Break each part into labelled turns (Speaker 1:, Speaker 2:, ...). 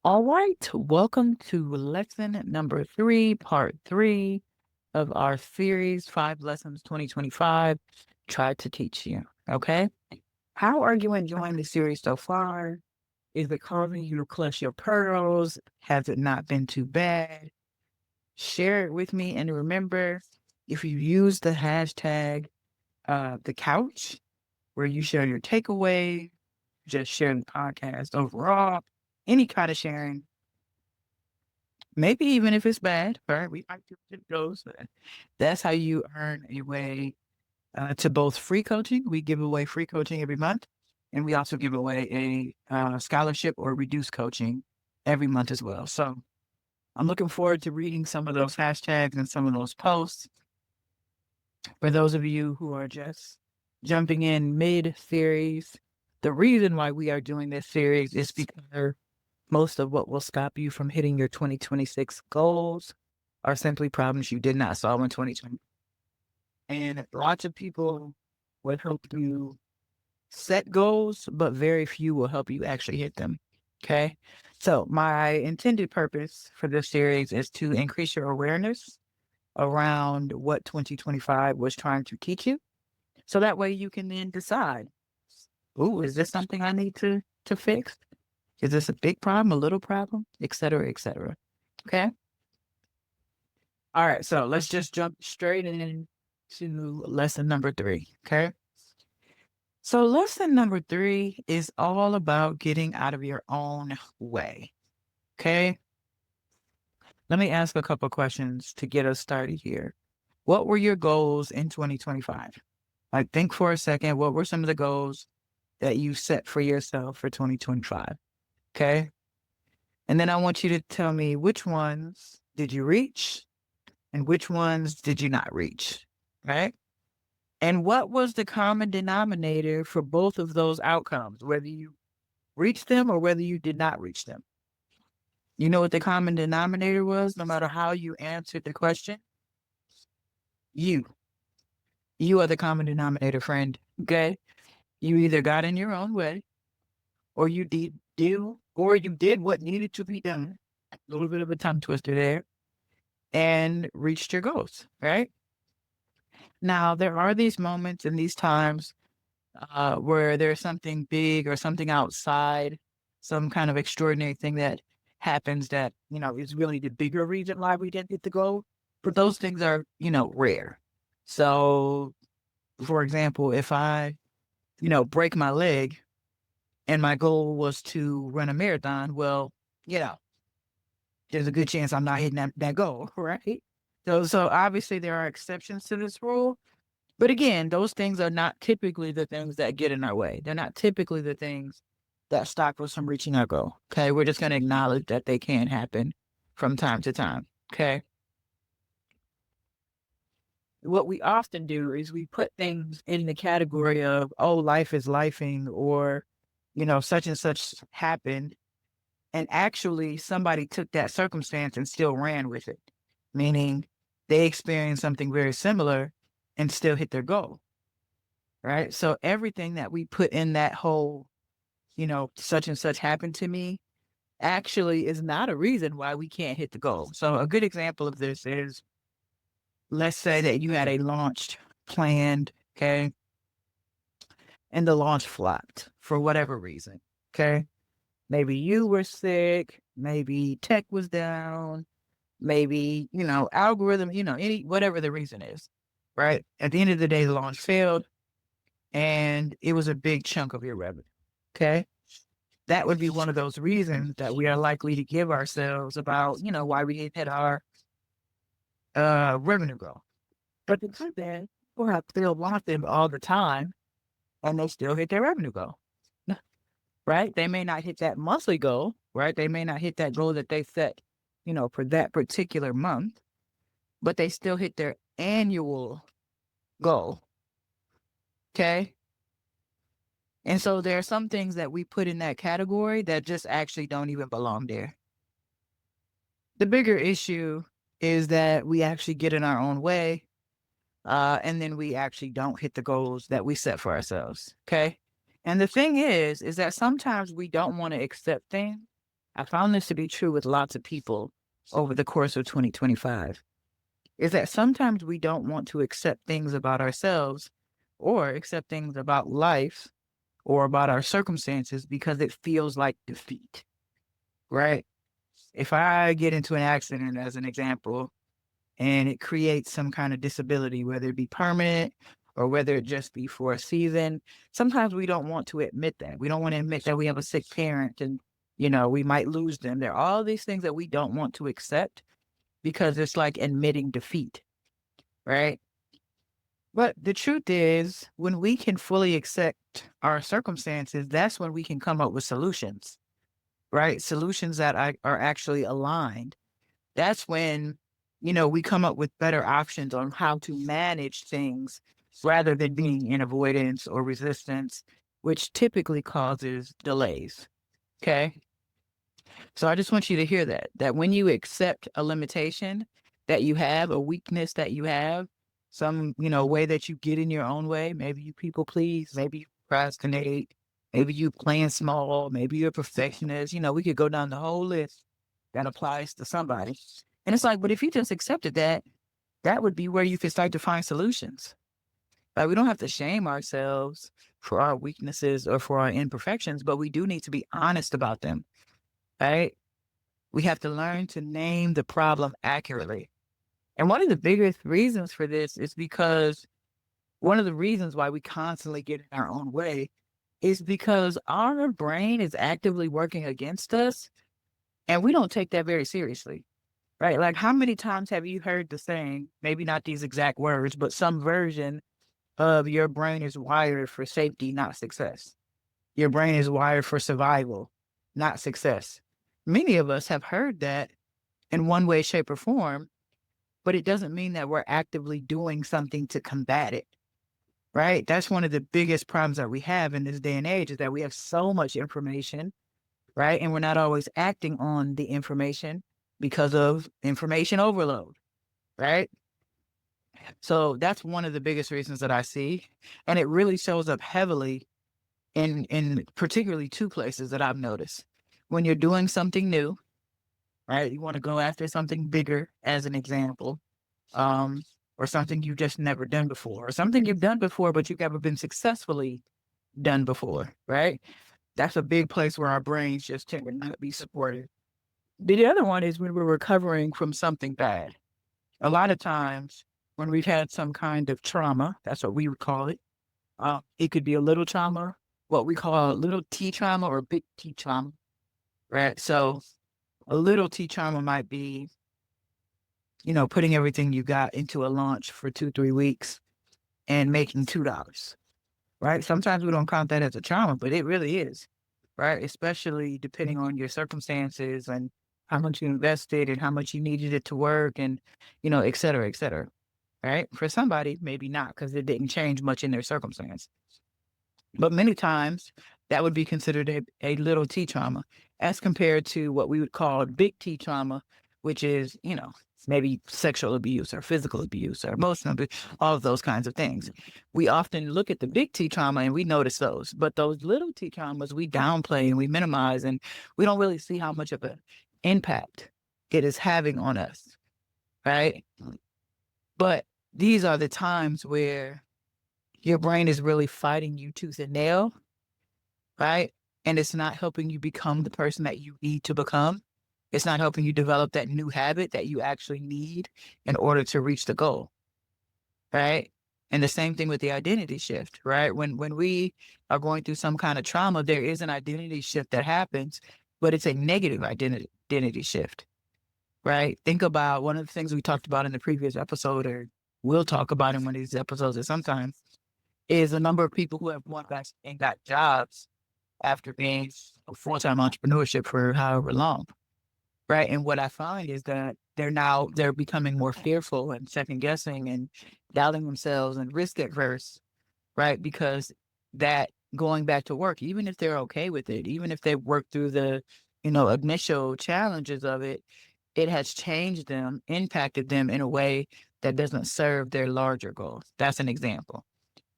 Speaker 1: All right, welcome to lesson number 3, part 3 of our series, 5 Lessons 2025, Try to Teach You. Okay? How are you enjoying the series so far? Is it causing you to clutch your pearls? Has it not been too bad? Share it with me. And remember, if you use the hashtag, the couch, where you share your takeaway, just share the podcast overall, any kind of sharing. Maybe even if it's bad, right? We like to it goes. That's how you earn a way to both free coaching. We give away free coaching every month, and we also give away a scholarship or reduced coaching every month as well. So I'm looking forward to reading some of those hashtags and some of those posts. For those of you who are just jumping in mid series, the reason why we are doing this series is because most of what will stop you from hitting your 2026 goals are simply problems you did not solve in 2020. And lots of people will help you set goals, but very few will help you actually hit them. Okay. So, my intended purpose for this series is to increase your awareness around what 2025 was trying to teach you. So that way you can then decide, ooh, is this something I need to fix? Is this a big problem, a little problem, et cetera, et cetera? Okay. All right. So let's just jump straight into lesson number 3. Okay. So lesson number 3 is all about getting out of your own way. Okay. Let me ask a couple questions to get us started here. What were your goals in 2025? Like, think for a second, what were some of the goals that you set for yourself for 2025? Okay. And then I want you to tell me which ones did you reach and which ones did you not reach, right? And what was the common denominator for both of those outcomes, whether you reached them or whether you did not reach them? You know what the common denominator was, no matter how you answered the question? You. You are the common denominator, friend. Okay. You either got in your own way or you did what needed to be done. A little bit of a tongue twister there and reached your goals, right? Now, there are these moments and these times where there's something big or something outside, some kind of extraordinary thing that happens that, is really the bigger reason why we didn't get the goal. But those things are, rare. So, for example, if I, break my leg and my goal was to run a marathon, well, you know, there's a good chance I'm not hitting that goal, right? So obviously there are exceptions to this rule. But again, those things are not typically the things that get in our way. They're not typically the things that stop us from reaching our goal. Okay. We're just going to acknowledge that they can happen from time to time. Okay. What we often do is we put things in the category of, oh, life is lifing, or, such and such happened. And actually, somebody took that circumstance and still ran with it, meaning they experienced something very similar and still hit their goal. Right. So everything that we put in that whole, such and such happened to me actually is not a reason why we can't hit the goal. So a good example of this is, let's say that you had a launch planned, okay, and the launch flopped for whatever reason. Okay. Maybe you were sick, maybe tech was down, maybe, algorithm, any whatever the reason is. Right. At the end of the day, the launch failed and it was a big chunk of your revenue. Okay. That would be one of those reasons that we are likely to give ourselves about, why we hit our revenue goal. But the truth is, people have still launched them all the time and they still hit their revenue goal. Right? They may not hit that monthly goal, right? They may not hit that goal that they set, for that particular month, but they still hit their annual goal. Okay. And so there are some things that we put in that category that just actually don't even belong there. The bigger issue is that we actually get in our own way, and then we actually don't hit the goals that we set for ourselves. Okay. And the thing is that sometimes we don't want to accept things I found this to be true with lots of people over the course of 2025, is that sometimes we don't want to accept things about ourselves or accept things about life or about our circumstances because it feels like defeat, right? If I get into an accident, as an example, and it creates some kind of disability, whether it be permanent or whether it just be for a season, sometimes we don't want to admit that. We don't want to admit that we have a sick parent and, we might lose them. There are all these things that we don't want to accept because it's like admitting defeat, right? But the truth is, when we can fully accept our circumstances, that's when we can come up with solutions, right? Solutions that are actually aligned. That's when, we come up with better options on how to manage things rather than being in avoidance or resistance, which typically causes delays. Okay. So I just want you to hear that when you accept a limitation that you have, a weakness that you have, some, way that you get in your own way, maybe you people please, maybe you procrastinate, maybe you playing small, maybe you're a perfectionist, we could go down the whole list that applies to somebody. And it's like, but if you just accepted that, that would be where you could start to find solutions. Like, we don't have to shame ourselves for our weaknesses or for our imperfections, but we do need to be honest about them, right? We have to learn to name the problem accurately. And one of the biggest reasons for this is because one of the reasons why we constantly get in our own way is because our brain is actively working against us and we don't take that very seriously, right? Like, how many times have you heard the saying, maybe not these exact words, but some version of your brain is wired for safety, not success. Your brain is wired for survival, not success. Many of us have heard that in one way, shape, or form, but it doesn't mean that we're actively doing something to combat it, right? That's one of the biggest problems that we have in this day and age is that we have so much information, right? And we're not always acting on the information because of information overload, right? So that's one of the biggest reasons that I see. And it really shows up heavily in particularly two places that I've noticed. When you're doing something new, right? You want to go after something bigger, as an example, um, or something you've just never done before, or something you've done before, but you've never been successfully done before, right? That's a big place where our brains just tend to not be supported. The other one is when we're recovering from something bad. A lot of times when we've had some kind of trauma, that's what we would call it. It could be a little trauma, what we call a little T trauma or big T trauma, right? So a little T trauma might be, putting everything you got into a launch for 2, 3 weeks and making $2, right? Sometimes we don't count that as a trauma, but it really is, right? Especially depending on your circumstances and how much you invested and how much you needed it to work and, et cetera, et cetera, right? For somebody, maybe not because it didn't change much in their circumstance. But many times that would be considered a little T trauma as compared to what we would call a big T trauma, which is, maybe sexual abuse or physical abuse or emotional abuse, all of those kinds of things. We often look at the big T trauma and we notice those, but those little T traumas we downplay and we minimize and we don't really see how much of an impact it is having on us, right? But these are the times where your brain is really fighting you tooth and nail, right? And it's not helping you become the person that you need to become. It's not helping you develop that new habit that you actually need in order to reach the goal, right? And the same thing with the identity shift, right? When we are going through some kind of trauma, there is an identity shift that happens, but it's a negative identity shift, right? Think about one of the things we talked about in the previous episode, or we'll talk about in one of these episodes at some time, is a number of people who have won back and got jobs after being a full-time entrepreneurship for however long, right? And what I find is that they're becoming more fearful and second guessing and doubting themselves and risk adverse, right? Because that going back to work, even if they're okay with it, even if they work through the, initial challenges of it, it has changed them, impacted them in a way that doesn't serve their larger goals. That's an example,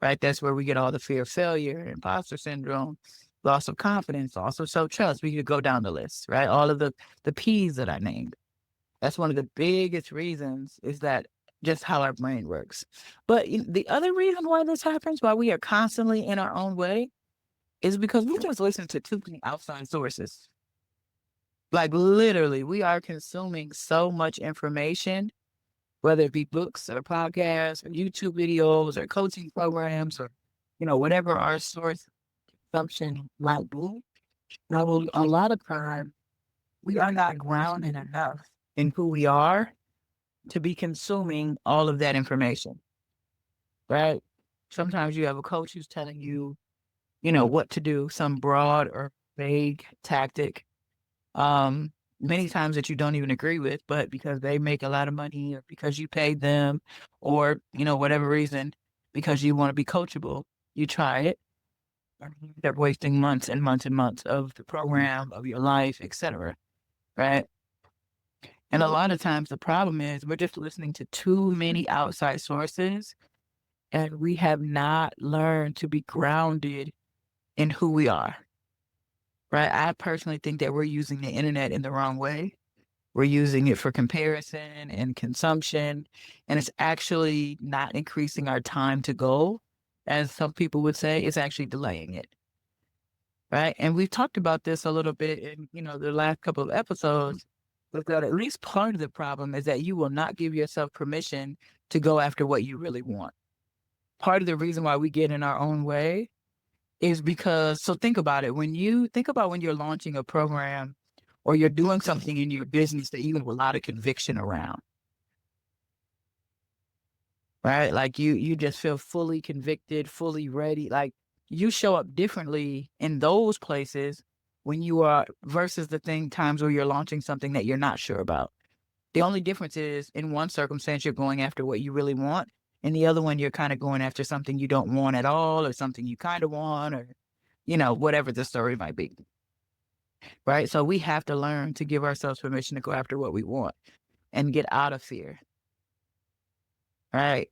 Speaker 1: right? That's where we get all the fear of failure, imposter syndrome, loss of confidence, loss of self-trust. We could go down the list, right? All of the P's that I named. That's one of the biggest reasons is that just how our brain works. But the other reason why this happens, why we are constantly in our own way, is because we just listen to too many outside sources. Like literally, we are consuming so much information, whether it be books or podcasts or YouTube videos or coaching programs or, whatever our source consumption might be. Now, a lot of time, we are not grounded enough in who we are to be consuming all of that information, right? Sometimes you have a coach who's telling you, what to do, some broad or vague tactic, many times that you don't even agree with, but because they make a lot of money or because you paid them or, whatever reason, because you want to be coachable, you try it. They're wasting months and months and months of the program, of your life, etc. Right? And a lot of times the problem is we're just listening to too many outside sources and we have not learned to be grounded in who we are. Right? I personally think that we're using the internet in the wrong way. We're using it for comparison and consumption, and it's actually not increasing our time to go, as some people would say. It's actually delaying it, right? And we've talked about this a little bit in, the last couple of episodes, but that at least part of the problem is that you will not give yourself permission to go after what you really want. Part of the reason why we get in our own way is because, so think about it. When you're launching a program or you're doing something in your business that you have a lot of conviction around, right? Like you just feel fully convicted, fully ready. Like you show up differently in those places when you are versus times where you're launching something that you're not sure about. The only difference is in one circumstance, you're going after what you really want. In the other one, you're kind of going after something you don't want at all or something you kind of want or, whatever the story might be. Right. So we have to learn to give ourselves permission to go after what we want and get out of fear. Right.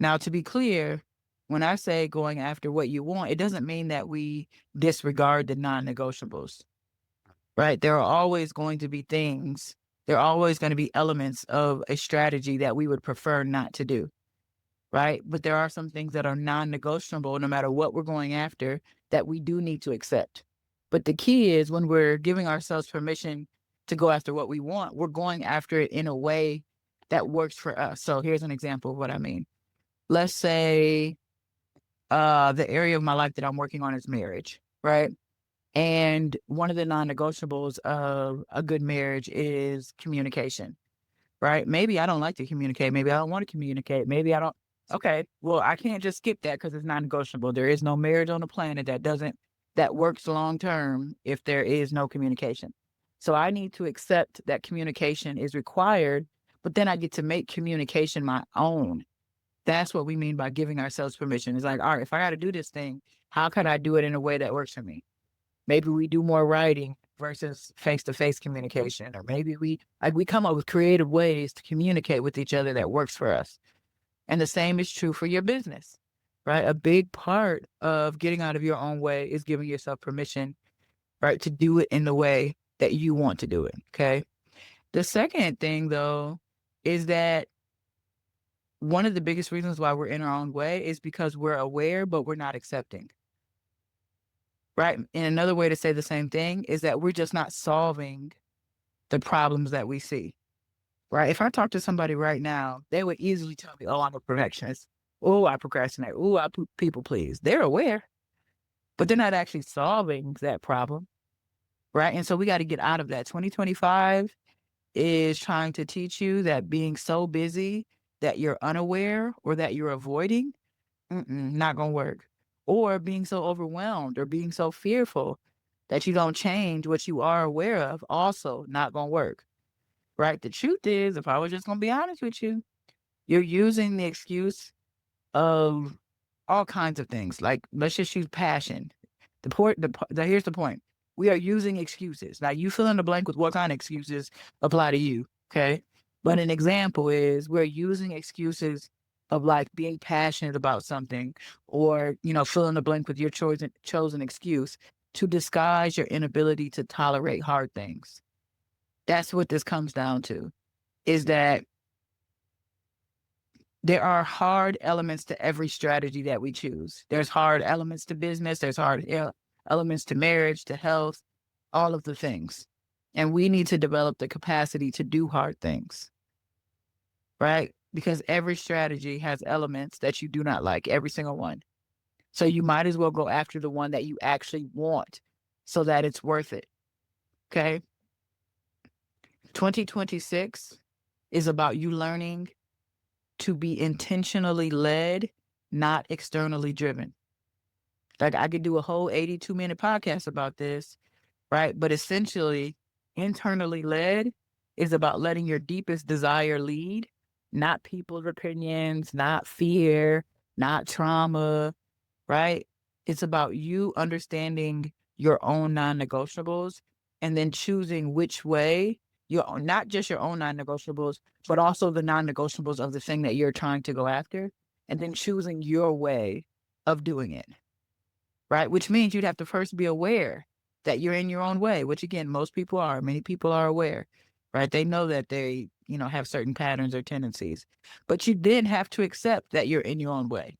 Speaker 1: Now, to be clear, when I say going after what you want, it doesn't mean that we disregard the non-negotiables. Right. There are always going to be things, there are always going to be elements of a strategy that we would prefer not to do. Right. But there are some things that are non-negotiable, no matter what we're going after, that we do need to accept. But the key is when we're giving ourselves permission to go after what we want, we're going after it in a way that works for us. So here's an example of what I mean. Let's say the area of my life that I'm working on is marriage, right? And one of the non-negotiables of a good marriage is communication, right? Maybe I don't like to communicate. Maybe I don't want to communicate. Maybe I don't. Okay, well, I can't just skip that because it's non-negotiable. There is no marriage on the planet that works long term if there is no communication. So I need to accept that communication is required, but then I get to make communication my own. That's what we mean by giving ourselves permission. It's like, all right, if I got to do this thing, how can I do it in a way that works for me? Maybe we do more writing versus face-to-face communication, or maybe we come up with creative ways to communicate with each other that works for us. And the same is true for your business, right? A big part of getting out of your own way is giving yourself permission, right, to do it in the way that you want to do it. Okay. The second thing, though, is that one of the biggest reasons why we're in our own way is because we're aware, but we're not accepting. Right. And another way to say the same thing is that we're just not solving the problems that we see. Right. If I talk to somebody right now, they would easily tell me, oh, I'm a perfectionist. Oh, I procrastinate. Oh, I people please. They're aware, but they're not actually solving that problem. Right. And so we got to get out of that. 2025 is trying to teach you that being so busy that you're unaware or that you're avoiding, not going to work. Or being so overwhelmed or being so fearful that you don't change what you are aware of, also not going to work. Right? The truth is, if I was just going to be honest with you, you're using the excuse of all kinds of things. Like, let's just use passion. Here's the point. We are using excuses. Now, you fill in the blank with what kind of excuses apply to you, okay? But an example is we're using excuses of like being passionate about something or, fill in the blank with your chosen excuse to disguise your inability to tolerate hard things. That's what this comes down to, is that there are hard elements to every strategy that we choose. There's hard elements to business. There's hard elements to marriage, to health, all of the things. And we need to develop the capacity to do hard things, right? Because every strategy has elements that you do not like, every single one. So you might as well go after the one that you actually want so that it's worth it. Okay. 2026 is about you learning to be intentionally led, not externally driven. Like I could do a whole 82-minute podcast about this, right? But essentially, internally led is about letting your deepest desire lead, not people's opinions, not fear, not trauma, right? It's about you understanding your own non-negotiables and then choosing which way not just your own non-negotiables, but also the non-negotiables of the thing that you're trying to go after, and then choosing your way of doing it, right? Which means you'd have to first be aware that you're in your own way, which again, most people are. Many people are aware, right? They know that they, have certain patterns or tendencies, but you then have to accept that you're in your own way,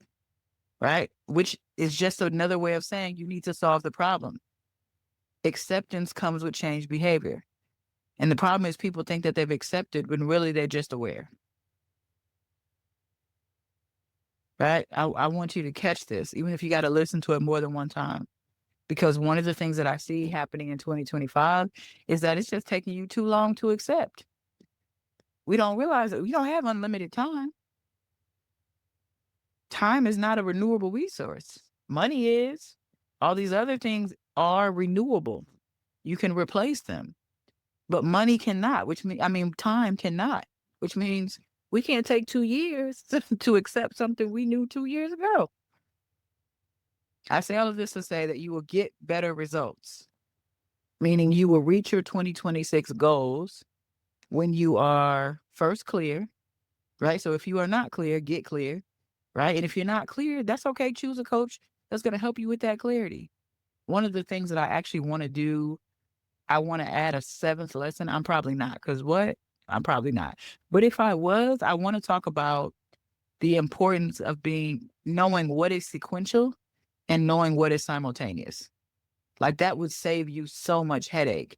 Speaker 1: right? Which is just another way of saying you need to solve the problem. Acceptance comes with changed behavior. And the problem is people think that they've accepted when really they're just aware. Right? I want you to catch this, even if you got to listen to it more than one time. Because one of the things that I see happening in 2025 is that it's just taking you too long to accept. We don't realize that we don't have unlimited time. Time is not a renewable resource. Money is. All these other things are renewable. You can replace them. But money cannot, time cannot, which means we can't take 2 years to accept something we knew 2 years ago. I say all of this to say that you will get better results, meaning you will reach your 2026 goals when you are first clear, right? So if you are not clear, get clear, right? And if you're not clear, that's okay. Choose a coach that's going to help you with that clarity. One of the things that I actually want to do, I want to add a 7th lesson. I'm probably not, because what? I'm probably not. But if I was, I want to talk about the importance of knowing what is sequential and knowing what is simultaneous. Like that would save you so much headache,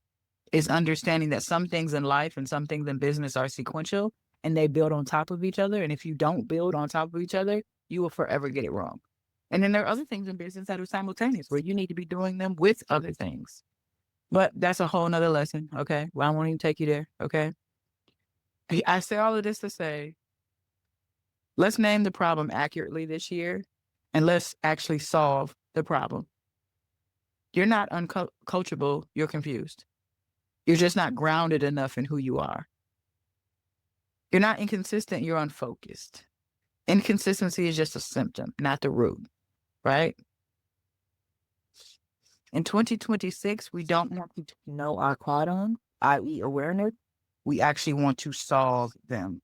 Speaker 1: is understanding that some things in life and some things in business are sequential and they build on top of each other. And if you don't build on top of each other, you will forever get it wrong. And then there are other things in business that are simultaneous where you need to be doing them with other things. But that's a whole nother lesson, okay? Well, I won't even take you there, okay? I say all of this to say, let's name the problem accurately this year, and let's actually solve the problem. You're not uncoachable, you're confused. You're just not grounded enough in who you are. You're not inconsistent, you're unfocused. Inconsistency is just a symptom, not the root, right? In 2026, we don't want to know our quadrant, i.e. awareness. We actually want to solve them,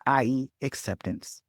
Speaker 1: i.e. acceptance.